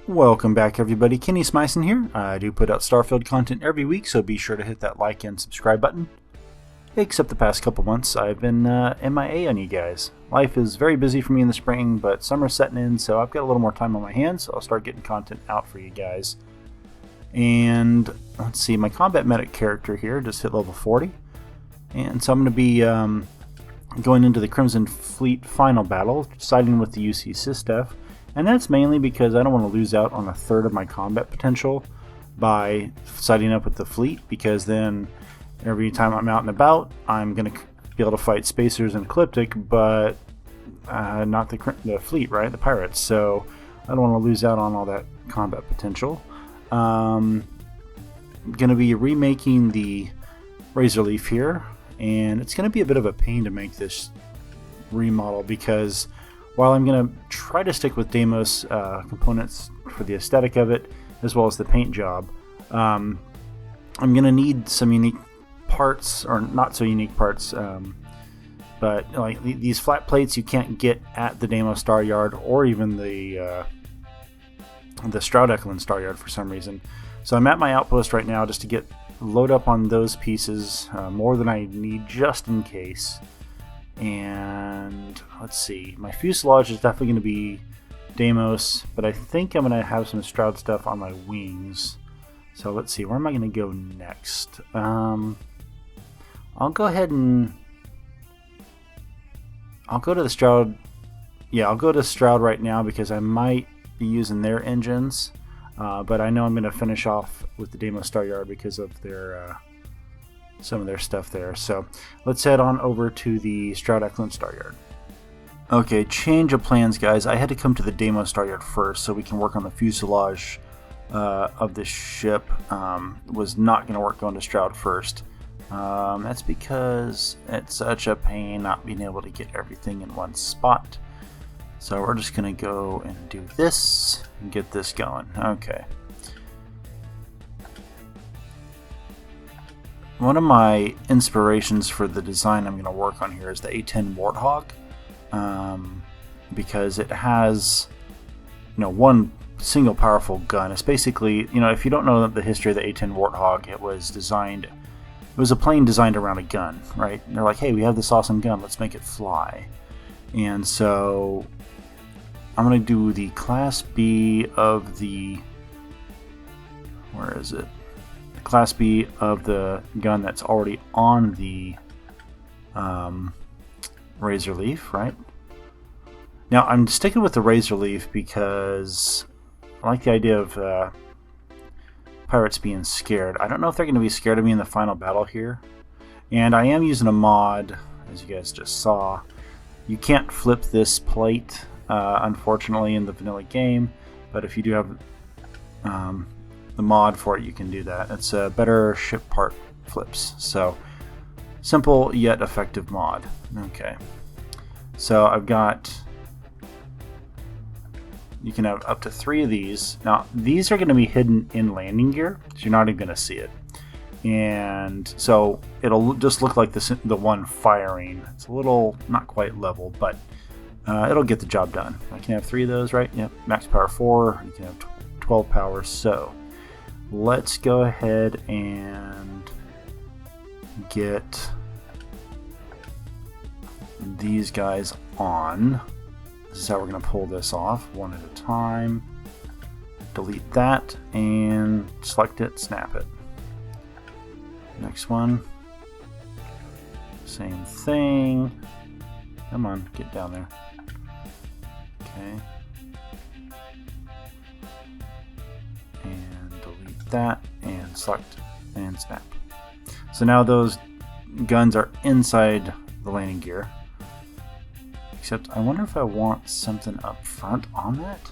Welcome back, everybody. Kenny Smyson here. I do put out Starfield content every week, so be sure to hit that like and subscribe button. Except the past couple months, I've been MIA on you guys. Life is very busy for me in the spring, but summer's setting in, so I've got a little more time on my hands, so I'll start getting content out for you guys. And let's see, my combat medic character here just hit level 40. And so I'm going to be going into the Crimson Fleet final battle, siding with the UC Sysdef. And that's mainly because I don't want to lose out on a third of my combat potential by siding up with the fleet, because then every time I'm out and about, I'm going to be able to fight Spacers and Ecliptic, but not the fleet, right? The pirates. So I don't want to lose out on all that combat potential. I'm going to be remaking the Razor Leaf here, and it's going to be a bit of a pain to make this remodel because while I'm going to try to stick with Deimos components for the aesthetic of it, as well as the paint job, I'm going to need some unique parts, or not so unique parts, but like these flat plates you can't get at the Deimos Staryard or even the Stroud-Eklund Staryard for some reason. So I'm at my outpost right now just to load up on those pieces, more than I need just in case. And let's see, my fuselage is definitely going to be Deimos, but I think I'm going to have some Stroud stuff on my wings. So let's see, where am I going to go next? I'll go ahead and I'll go to the Stroud. Yeah, I'll go to Stroud right now because I might be using their engines, but I know I'm going to finish off with the Deimos Staryard because of their some of their stuff there. So let's head on over to the Stroud-Eklund Staryard. Okay, change of plans, guys. I had to come to the Deimos Staryard first so we can work on the fuselage of this ship. Was not going to work going to Stroud first. That's because it's such a pain not being able to get everything in one spot. So we're just going to go and do this and get this going. Okay. One of my inspirations for the design I'm going to work on here is the A10 Warthog, because it has, one single powerful gun. It's basically, if you don't know the history of the A10 Warthog, it was a plane designed around a gun, right? And they're like, hey, we have this awesome gun, let's make it fly. And so I'm going to do the Class B of the, where is it? Class B of the gun that's already on the Razor Leaf, right? Now I'm sticking with the Razor Leaf because I like the idea of pirates being scared. I don't know if they're going to be scared of me in the final battle here. And I am using a mod, as you guys just saw. You can't flip this plate, unfortunately, in the vanilla game, but if you do have the mod for it, you can do that. It's a better ship part flips. So simple yet effective mod. Okay, so I've got, you can have up to 3 of these. Now these are going to be hidden in landing gear, so you're not even going to see it, and so it'll just look like the one firing. It's a little not quite level, but it'll get the job done. I can have 3 of those, right? Yep, max power 4. You can have 12 power. So let's go ahead and get these guys on. This is how we're going to pull this off, one at a time. Delete that and select it, snap it. Next one. Same thing. Come on, get down there. Okay. And delete that and select and snap. So now those guns are inside the landing gear. Except I wonder if I want something up front on that.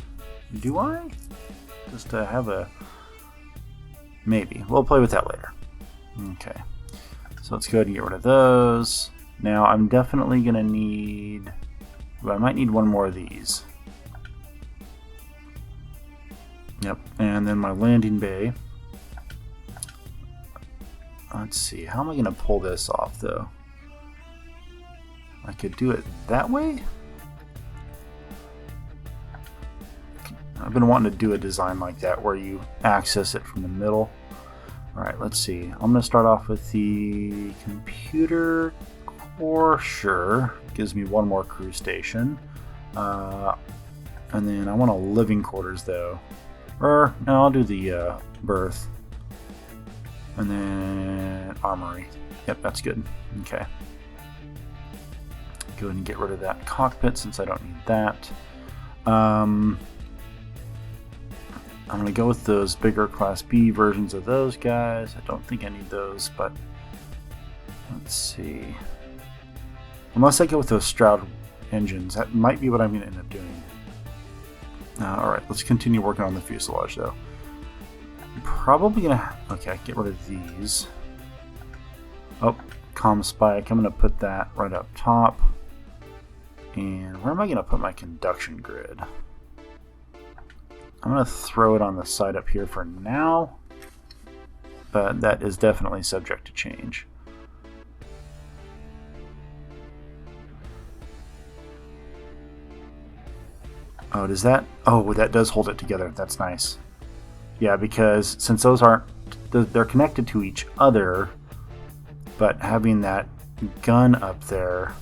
Do I? Just to have a... Maybe. We'll play with that later. Okay. So let's go ahead and get rid of those. Now I'm definitely going to need... I might need one more of these. Yep, and then my landing bay. Let's see, how am I going to pull this off though? I could do it that way? I've been wanting to do a design like that where you access it from the middle. Alright, let's see. I'm going to start off with the computer core. Sure. Gives me one more crew station. And then I want a living quarters though. Or, no, I'll do the berth. And then armory. Yep, that's good. Okay. Go ahead and get rid of that cockpit since I don't need that. I'm going to go with those bigger Class B versions of those guys. I don't think I need those, but let's see. Unless I go with those Stroud engines, that might be what I'm going to end up doing. Alright, let's continue working on the fuselage though. I'm probably going to... Okay, get rid of these. Oh, comm spike. I'm going to put that right up top. And where am I going to put my conduction grid? I'm going to throw it on the side up here for now, but that is definitely subject to change. Oh, does that? Oh, that does hold it together. That's nice. Yeah, because since those aren't, they're connected to each other, but having that gun up there,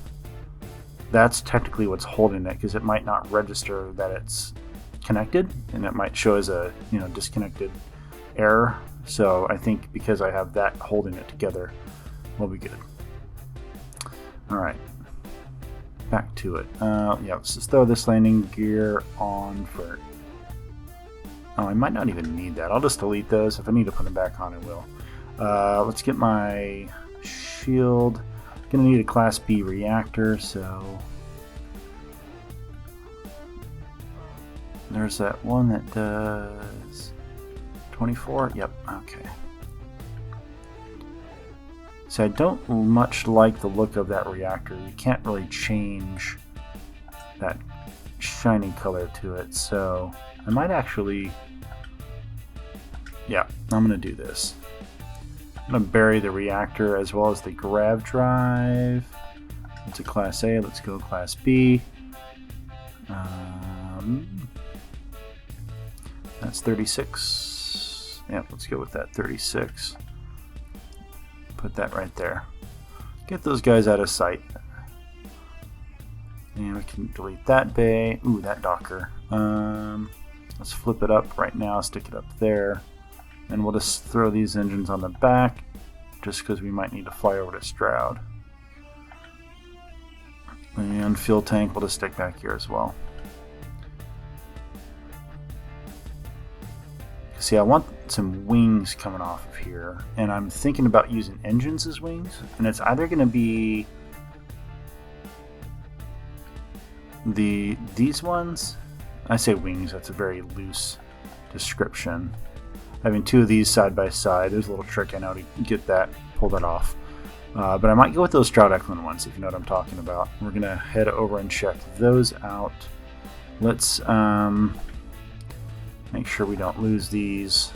that's technically what's holding it, because it might not register that it's connected, and it might show as a disconnected error. So I think because I have that holding it together, we'll be good. All right, back to it. Yeah, let's just throw this landing gear on for... Oh, I might not even need that. I'll just delete those. If I need to put them back on, I will. Let's get my shield. Gonna need a Class B reactor, so there's that one that does 24. Yep, okay. So I don't much like the look of that reactor. You can't really change that shiny color to it, so I might actually... Yeah, I'm gonna do this. I'm going to bury the reactor as well as the grav drive. It's a Class A. Let's go Class B. That's 36. Yep, let's go with that 36. Put that right there. Get those guys out of sight. And we can delete that bay. Ooh, that docker. Let's flip it up right now. Stick it up there. And we'll just throw these engines on the back just because we might need to fly over to Stroud. And fuel tank we'll just stick back here as well. See, I want some wings coming off of here, and I'm thinking about using engines as wings, and it's either going to be these ones. I say wings, that's a very loose description. Having two of these side by side, there's a little trick I know to get that, pull that off. But I might go with those Stroud-Eklund ones, if you know what I'm talking about. We're going to head over and check those out. Let's make sure we don't lose these.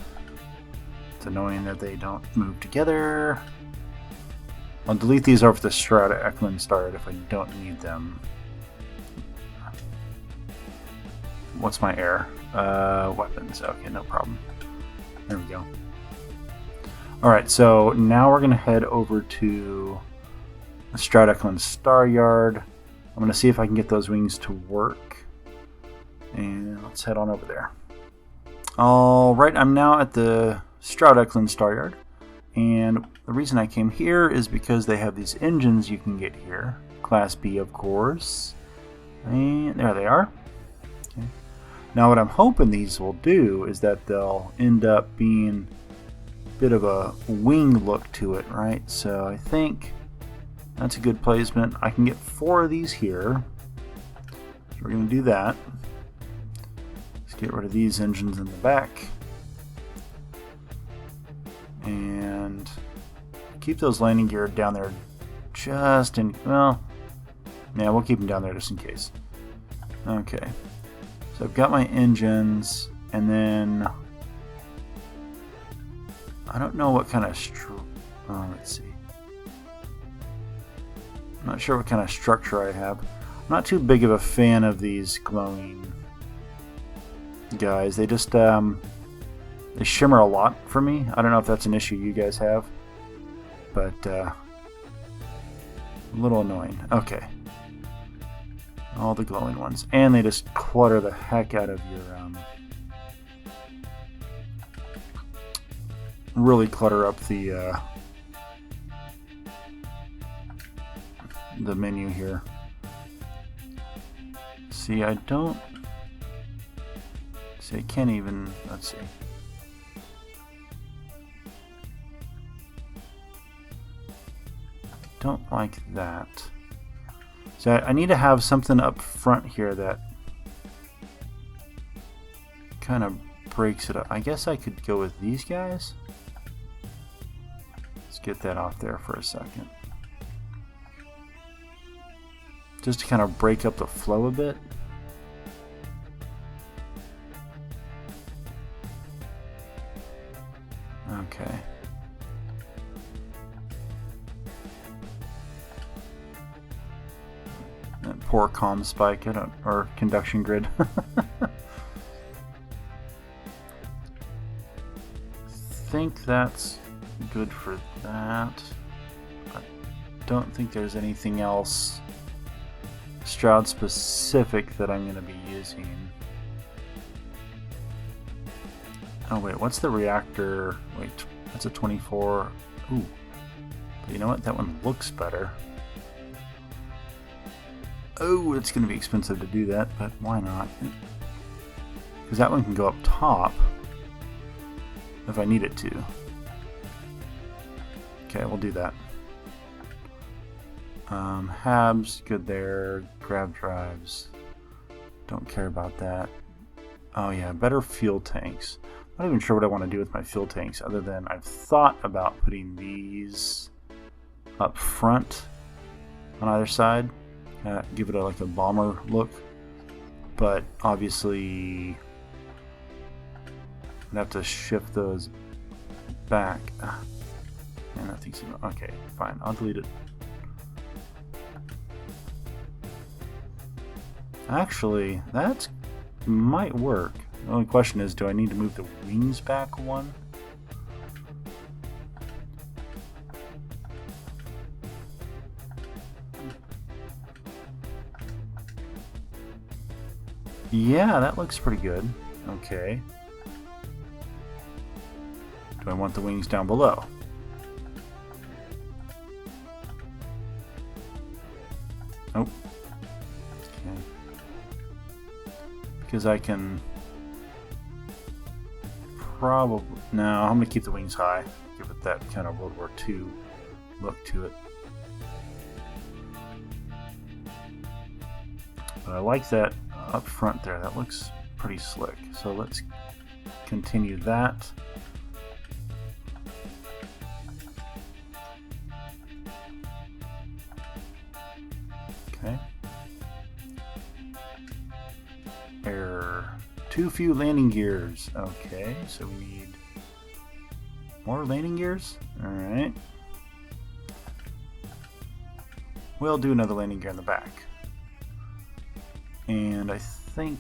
It's annoying that they don't move together. I'll delete these over the Stroud-Eklund Staryard if I don't need them. What's my error? Weapons. Okay, no problem. There we go. Alright, so now we're going to head over to the Stroud-Eklund Staryard. I'm going to see if I can get those wings to work. And let's head on over there. Alright, I'm now at the Stroud-Eklund Staryard. And the reason I came here is because they have these engines you can get here. Class B, of course. And there they are. Okay. Now what I'm hoping these will do is that they'll end up being a bit of a wing look to it, right? So I think that's a good placement. I can get 4 of these here. So we're going to do that. Let's get rid of these engines in the back. And keep those landing gear down there just in, well, yeah, we'll keep them down there just in case. Okay. So I've got my engines, and then I don't know what kind of let's see. I'm not sure what kind of structure I have. I'm not too big of a fan of these glowing guys. They just they shimmer a lot for me. I don't know if that's an issue you guys have, but a little annoying. Okay. All the glowing ones. And they just clutter the heck out of your really clutter up the menu here. See, I don't see, I can't even, let's see. Don't like that. So I need to have something up front here that kind of breaks it up. I guess I could go with these guys. Let's get that off there for a second. Just to kind of break up the flow a bit. Okay. That poor comm spike, or conduction grid. Think that's good for that. I don't think there's anything else Stroud specific that I'm going to be using. Oh wait, what's the reactor? Wait, that's a 24. Ooh, but you know what? That one looks better. Oh, it's going to be expensive to do that, but why not? Because that one can go up top if I need it to. Okay, we'll do that. Habs, good there. Grab drives. Don't care about that. Oh yeah, better fuel tanks. I'm not even sure what I want to do with my fuel tanks other than I've thought about putting these up front on either side. Give it like a bomber look. But obviously I'd have to shift those back. Man, that thing's okay, fine. I'll delete it. Actually, that might work. The only question is, do I need to move the wings back one? Yeah, that looks pretty good. Okay. Do I want the wings down below? Oh. Okay. Because I can probably... No, I'm going to keep the wings high. Give it that kind of World War II look to it. But I like that up front there. That looks pretty slick. So let's continue that. Okay. Error. Too few landing gears. Okay, so we need more landing gears. Alright. We'll do another landing gear in the back. And I think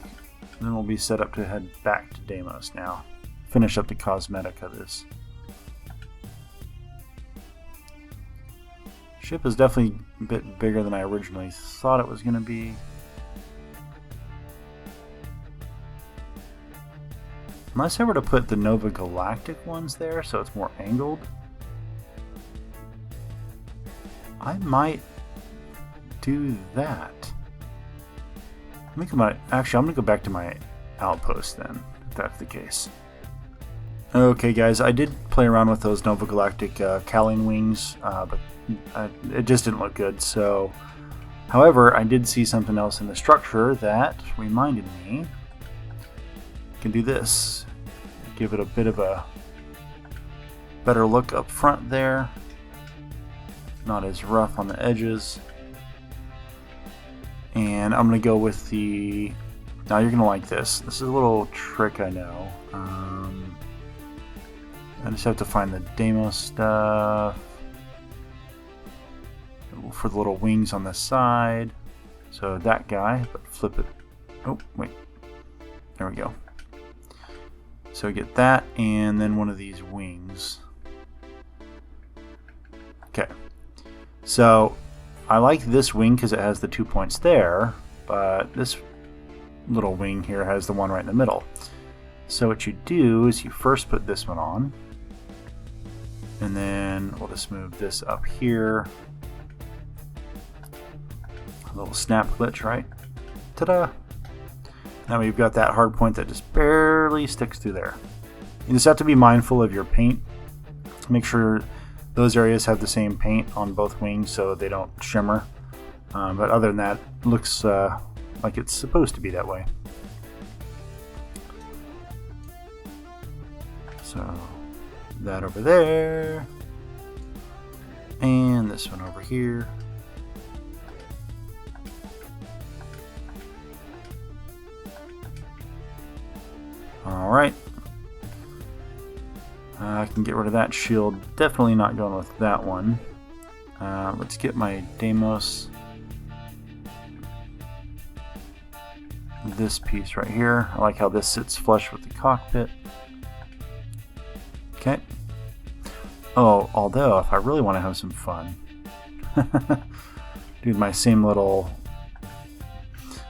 then we'll be set up to head back to Deimos now. Finish up the cosmetic of this. Ship is definitely a bit bigger than I originally thought it was going to be. Unless I were to put the Nova Galactic ones there so it's more angled, I might do that. Actually, I'm going to go back to my Outpost then, if that's the case. Okay guys, I did play around with those Nova Galactic cowling wings, but it just didn't look good. So, however, I did see something else in the structure that reminded me. I can do this. Give it a bit of a better look up front there. Not as rough on the edges. And I'm going to go with the... Now you're going to like this. This is a little trick, I know. I just have to find the Deimos stuff. For the little wings on the side. So that guy, but flip it. Oh, wait. There we go. So get that, and then one of these wings. Okay. So I like this wing because it has the 2 points there, but this little wing here has the one right in the middle. So what you do is you first put this one on, and then we'll just move this up here. A little snap glitch, right? Ta-da! Now we've got that hard point that just barely sticks through there. You just have to be mindful of your paint. Make sure those areas have the same paint on both wings so they don't shimmer. But other than that, it looks like it's supposed to be that way. So that over there, and this one over here. Alright. I can get rid of that shield. Definitely not going with that one. Let's get my Deimos. This piece right here. I like how this sits flush with the cockpit. Okay. Oh, although if I really want to have some fun, do my same little...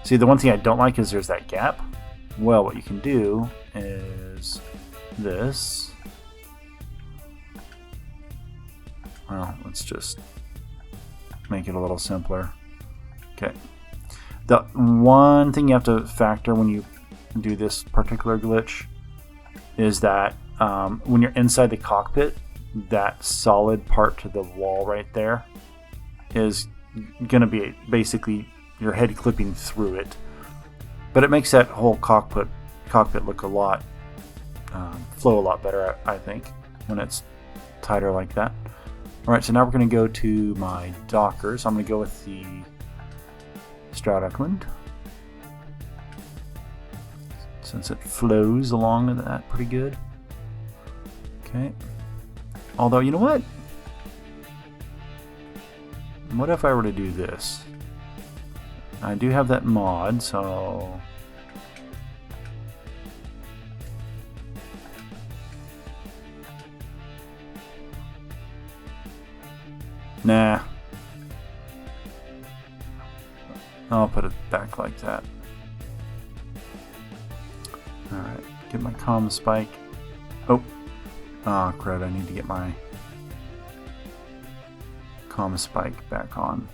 See, the one thing I don't like is there's that gap. Well, what you can do is this. Well, let's just make it a little simpler. Okay. The one thing you have to factor when you do this particular glitch is that when you're inside the cockpit, that solid part to the wall right there is going to be basically your head clipping through it. But it makes that whole cockpit look a lot, flow a lot better, I think, when it's tighter like that. Alright, so now we're going to go to my Dockers. I'm going to go with the Stroud-Eklund, since it flows along with that pretty good. Okay. Although, you know what? What if I were to do this? I do have that mod, so... Nah. I'll put it back like that. Alright, get my comm spike. Oh crud, I need to get my comm spike back on.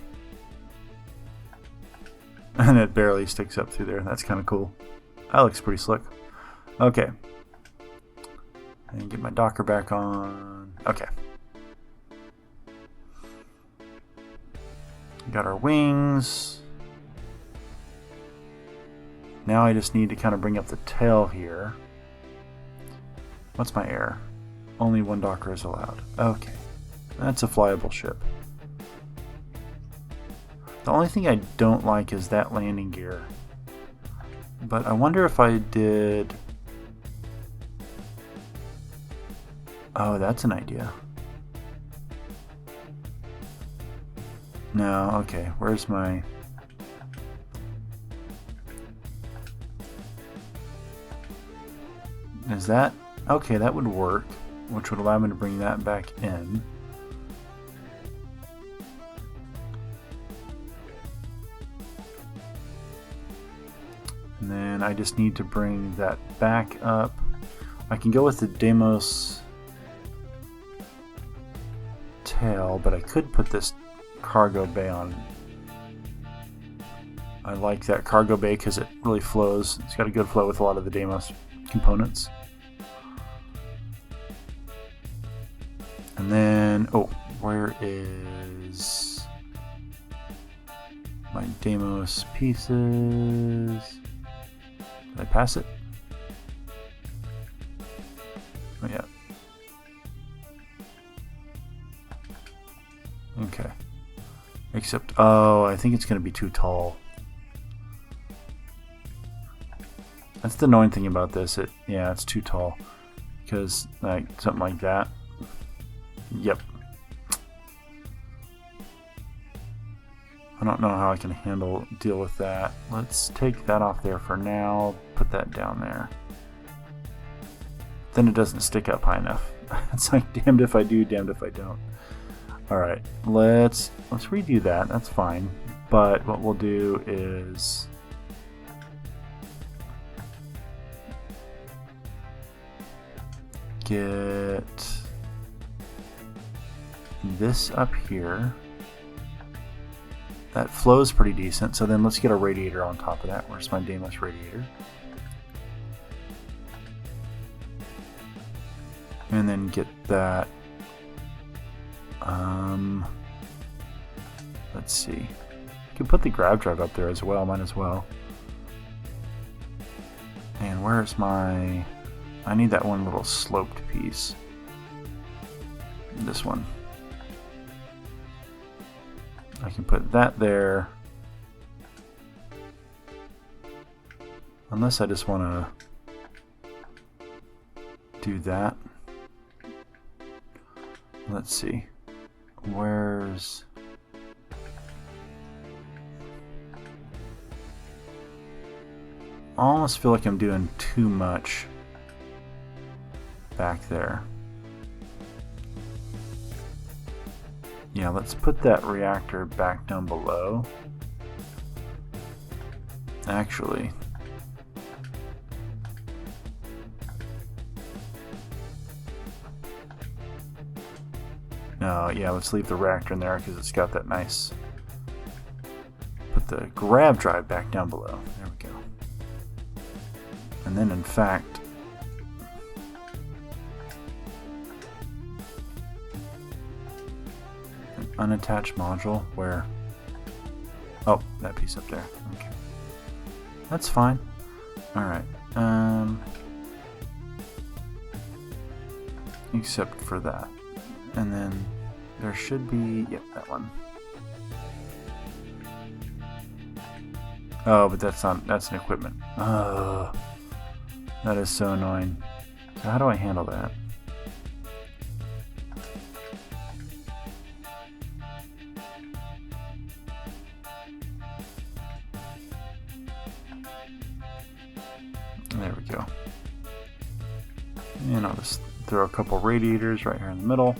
And it barely sticks up through there. That's kind of cool. That looks pretty slick. Okay. And get my Docker back on. Okay. Got our wings. Now I just need to kind of bring up the tail here. What's my air? Only one Docker is allowed. Okay. That's a flyable ship. The only thing I don't like is that landing gear. But I wonder if I did... Oh, that's an idea. No, okay. Where's my... Is that... Okay, that would work, which would allow me to bring that back in. And then I just need to bring that back up. I can go with the Deimos tail, but I could put this cargo bay on. I like that cargo bay because it really flows. It's got a good flow with a lot of the Deimos components. And then, oh, where is my Deimos pieces? Did I pass it? Oh, yeah. Okay. Except, oh, I think it's going to be too tall. That's the annoying thing about this. Yeah, it's too tall. Because, like, something like that. Yep. I don't know how I can deal with that. Let's take that off there for now. Put that down there. then it doesn't stick up high enough. It's like damned if I do, damned if I don't. Alright, let's redo that. That's fine. But what we'll do is get this up here. That flows pretty decent, so then let's get a radiator on top of that. Where's my Deimos radiator? And then get that, let's see. You can put the grab drive up there as well, might as well. And where's my, I need that one little sloped piece. This one. I can put that there. Unless I just want to do that. Let's see. Where's... I almost feel like I'm doing too much back there. Yeah, let's put that reactor back down below. Actually, no, yeah, let's leave the reactor in there because it's got that nice. Put the grab drive back down below. There we go. And then, in fact, an unattached module where. Oh, that piece up there. Okay, that's fine. All right. Except for that, and then there should be. Yep, that one. Oh, but that's not. That's an equipment. Oh. That is so annoying. So how do I handle that? There we go. And I'll just throw a couple radiators right here in the middle.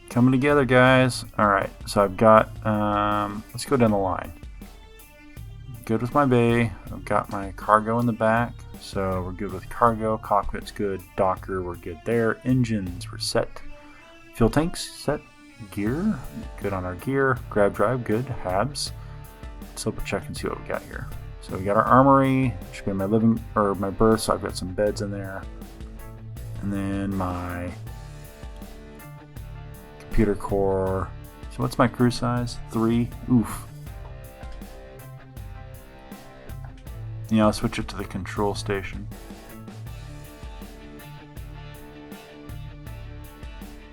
Coming together, guys. Alright, so I've got, let's go down the line. Good with my bay. I've got my cargo in the back, so we're good with cargo. Cockpit's good. Docker, we're good there. Engines, we're set. Fuel tanks, set. Gear, good on our gear. Grab drive, good. Habs. Let's double check and see what we got here. So we got our armory. Should be my living, or my berth, so I've got some beds in there. And then my computer core. So what's my crew size? 3. Oof. Yeah, I'll switch it to the control station.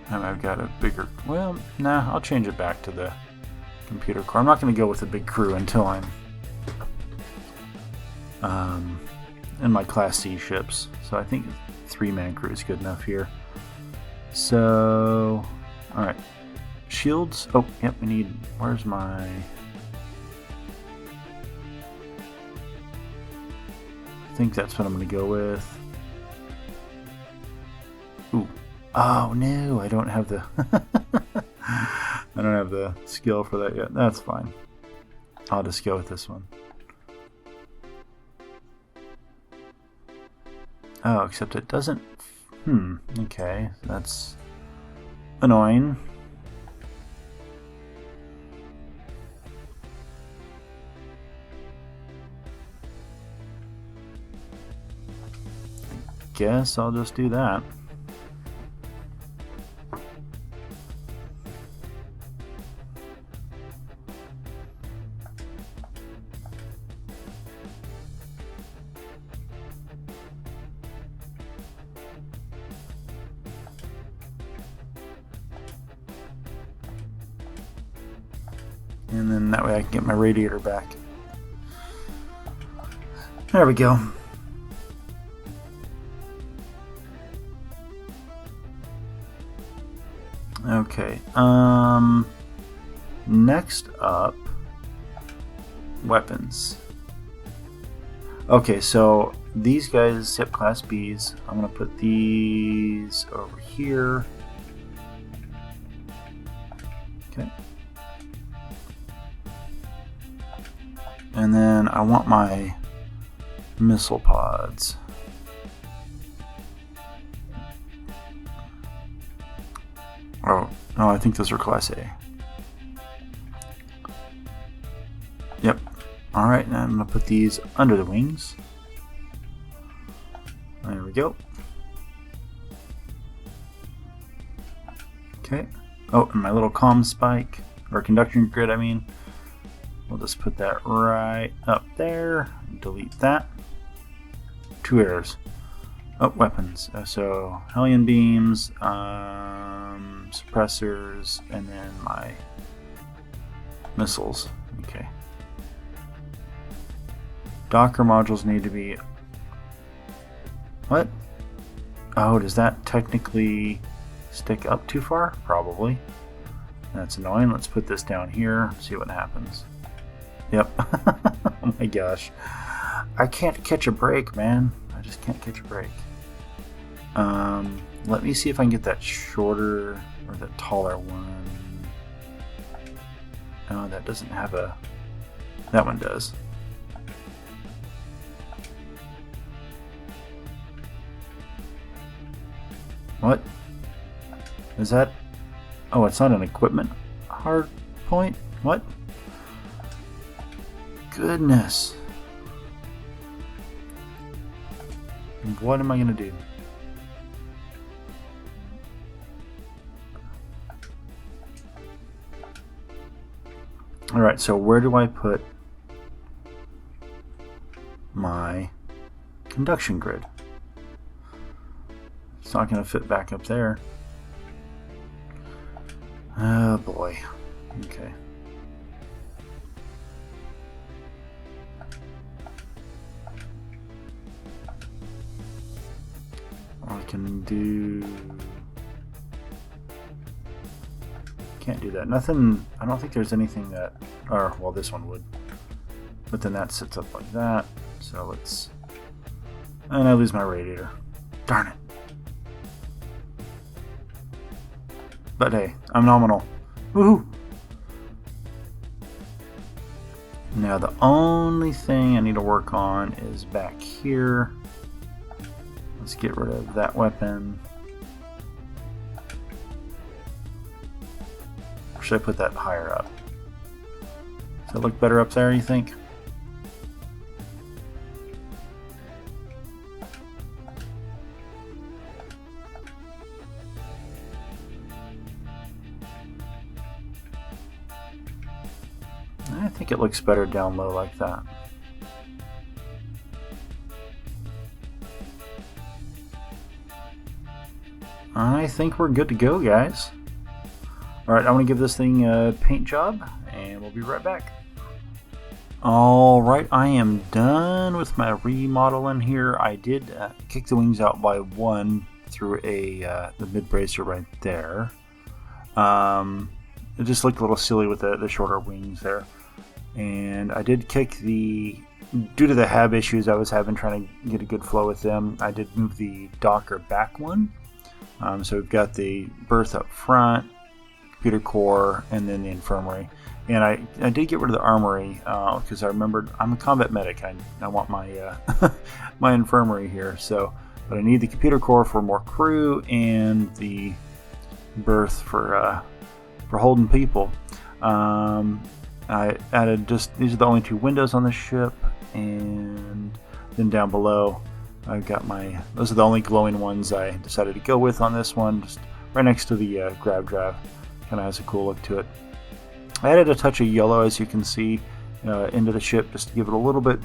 And I've got a bigger... Well, nah, I'll change it back to the computer core. I'm not going to go with a big crew until I'm in my Class C ships. So I think 3-man crew is good enough here. So... Alright. Shields. Oh, yep, we need... Where's my... I think that's what I'm going to go with. Ooh. Oh no, I don't have the I don't have the skill for that yet. That's fine. I'll just go with this one. Oh, except it doesn't. Okay, that's annoying. Guess I'll just do that. And then that way I can get my radiator back. There we go. Okay, next up, weapons. Okay, so these guys, yep, Class Bs. I'm going to put these over here. Okay. And then I want my missile pods. Oh, no, I think those are Class A. Yep. Alright, now I'm going to put these under the wings. There we go. Okay. Oh, and my little comm spike, or conduction grid, I mean. We'll just put that right up there. Delete that. 2 errors. Oh, weapons. So, Hellion beams, suppressors, and then my missiles. Okay. Docker modules need to be... What? Oh, does that technically stick up too far? Probably. That's annoying. Let's put this down here, see what happens. Yep. Oh my gosh. I can't catch a break, man. I just can't catch a break. Let me see if I can get that shorter or the taller one. Oh, that doesn't have a... That one does. What? Is that... Oh, it's not an equipment hard point? What? Goodness. What am I going to do? Alright, so where do I put my conduction grid? It's not going to fit back up there. Oh boy. Okay. I can do... Can't do that. Nothing... I don't think there's anything that... Or, well, this one would. But then that sits up like that. So let's... And I lose my radiator. Darn it. But hey, I'm nominal. Woohoo! Now the only thing I need to work on is back here. Let's get rid of that weapon. Or should I put that higher up? Does that look better up there, you think? I think it looks better down low like that. I think we're good to go, guys. Alright, I'm going to give this thing a paint job, and we'll be right back. Alright, I am done with my remodeling here. I did kick the wings out by 1 through the mid bracer right there. It just looked a little silly with the shorter wings there. And I did kick the... Due to the hab issues I was having trying to get a good flow with them, I did move the Docker back 1. So we've got the berth up front, computer core, and then the infirmary. And I did get rid of the armory because I remembered I'm a combat medic. I want my my infirmary here. So, but I need the computer core for more crew and the berth for holding people. I added just these are the only 2 windows on the ship, and then down below I've got those are the only glowing ones I decided to go with on this one, just right next to the grab drive. Kind of has a cool look to it. I added a touch of yellow, as you can see, into the ship just to give it a little bit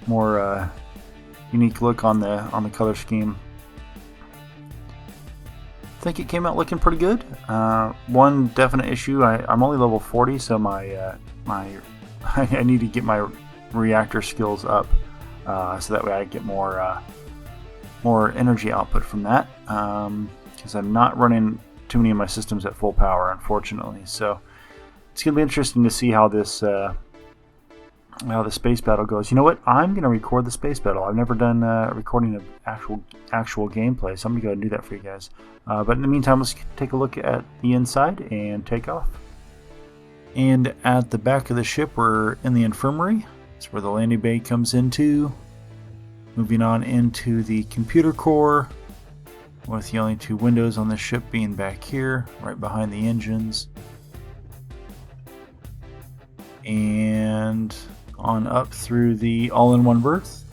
more unique look on the color scheme. I think it came out looking pretty good. One definite issue: I'm only level 40, so I need to get my reactor skills up, so that way I get more energy output from that. Because I'm not running too many of my systems at full power, unfortunately. So it's going to be interesting to see how this how the space battle goes. You know what? I'm going to record the space battle. I've never done recording of actual gameplay, so I'm going to go and do that for you guys. But in the meantime, let's take a look at the inside and take off. And at the back of the ship, we're in the infirmary. That's where the landing bay comes into. Moving on into the computer core, with the only two windows on the ship being back here, right behind the engines. And on up through the all-in-one berth.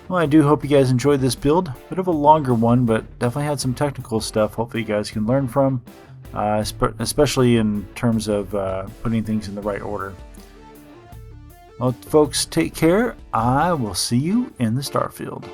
Well, I do hope you guys enjoyed this build. Bit of a longer one, but definitely had some technical stuff hopefully you guys can learn from, especially in terms of putting things in the right order. Well, folks, take care. I will see you in the Starfield.